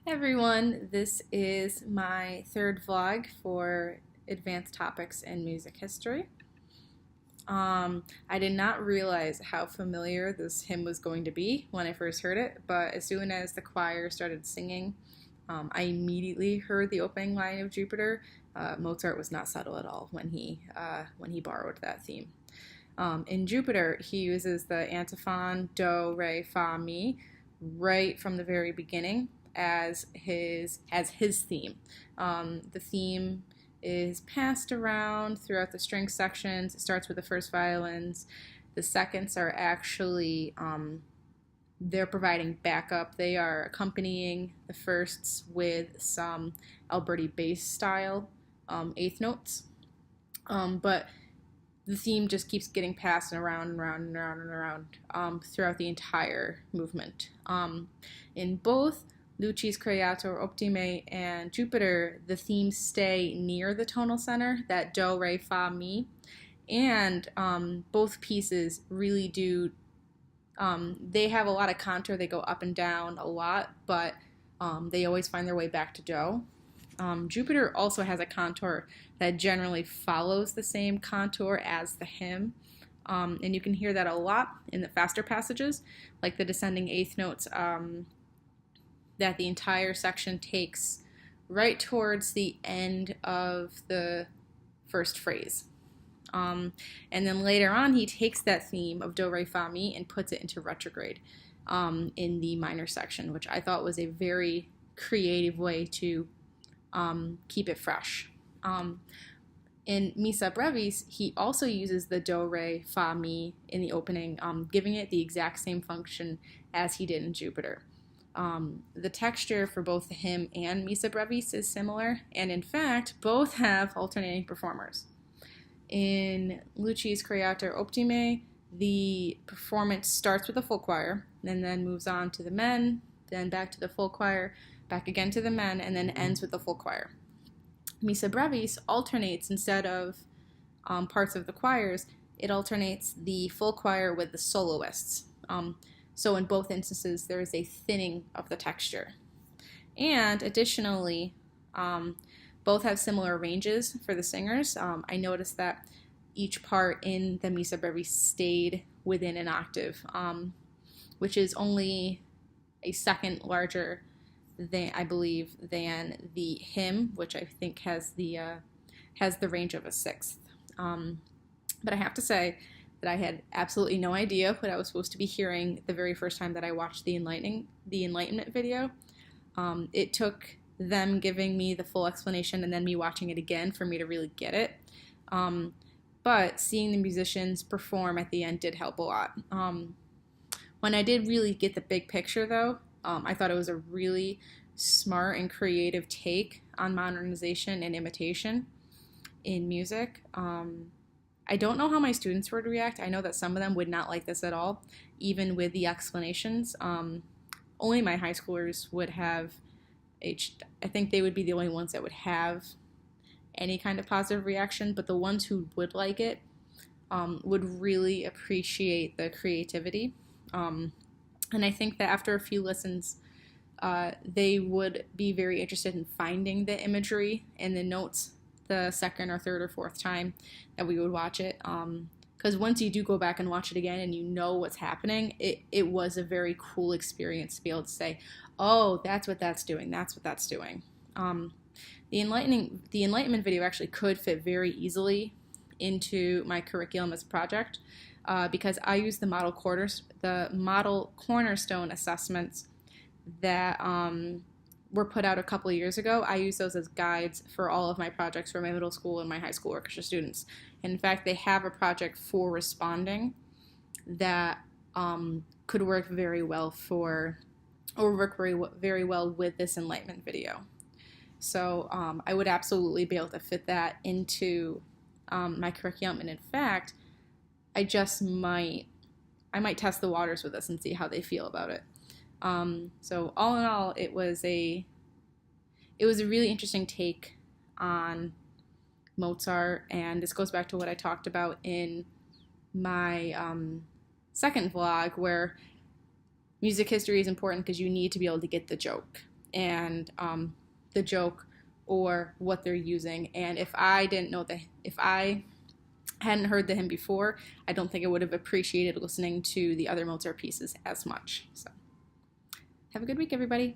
Hey everyone, this is my third vlog for advanced topics in music history. I did not realize how familiar this hymn was going to be when I first heard it, but as soon as the choir started singing, I immediately heard the opening line of Jupiter. Mozart was not subtle at all when he borrowed that theme. In Jupiter, he uses the antiphon do, re, fa, mi right from the very beginning as his theme. The theme is passed around throughout the string sections. It starts with the first violins. The seconds are actually they're providing backup. They are accompanying the firsts with some Alberti bass style eighth notes. But the theme just keeps getting passed and around and around and around and around throughout the entire movement. In both Lucis Creator Optime and Jupiter, the themes stay near the tonal center, that do, re, fa, mi, and both pieces really do, they have a lot of contour. They go up and down a lot, but they always find their way back to do. Jupiter also has a contour that generally follows the same contour as the hymn, and you can hear that a lot in the faster passages, like the descending eighth notes that the entire section takes right towards the end of the first phrase. And then later on, he takes that theme of do, re, fa, mi and puts it into retrograde in the minor section, which I thought was a very creative way to keep it fresh. In Missa Brevis, he also uses the do, re, fa, mi in the opening, giving it the exact same function as he did in Jupiter. The texture for both the hymn and Missa Brevis is similar, and in fact, both have alternating performers. In Lucis Creator Optime, the performance starts with the full choir, and then moves on to the men, then back to the full choir, back again to the men, and then ends with the full choir. Missa Brevis alternates instead of parts of the choirs, it alternates the full choir with the soloists. So in both instances, there is a thinning of the texture. And additionally, both have similar ranges for the singers. I noticed that each part in the Missa Brevis stayed within an octave, which is only a second larger than, I believe, than the hymn, which I think has the range of a sixth. But I have to say that I had absolutely no idea what I was supposed to be hearing the very first time that I watched the Enlightenment video. It took them giving me the full explanation and then me watching it again for me to really get it. But seeing the musicians perform at the end did help a lot. When I did really get the big picture, though, I thought it was a really smart and creative take on modernization and imitation in music. I don't know how my students would react. I know that some of them would not like this at all, even with the explanations. Only my high schoolers would have, I think they would be the only ones that would have any kind of positive reaction, but the ones who would like it would really appreciate the creativity. And I think that after a few listens, they would be very interested in finding the imagery and the notes the second or third or fourth time that we would watch it. Because once you do go back and watch it again and you know what's happening, it was a very cool experience to be able to say, oh, that's what that's doing, that's what that's doing. The Enlightenment video actually could fit very easily into my curriculum as a project because I use the model cornerstone assessments that were put out a couple of years ago. I use those as guides for all of my projects for my middle school and my high school orchestra students. And in fact, they have a project for responding that could work very well very well with this Enlightenment video. So I would absolutely be able to fit that into my curriculum. And in fact, I might test the waters with this and see how they feel about it. So all in all, it was a really interesting take on Mozart, and this goes back to what I talked about in my second vlog, where music history is important because you need to be able to get the joke. and the joke or what they're using. And if I didn't know that, if I hadn't heard the hymn before, I don't think I would have appreciated listening to the other Mozart pieces as much. So have a good week, everybody.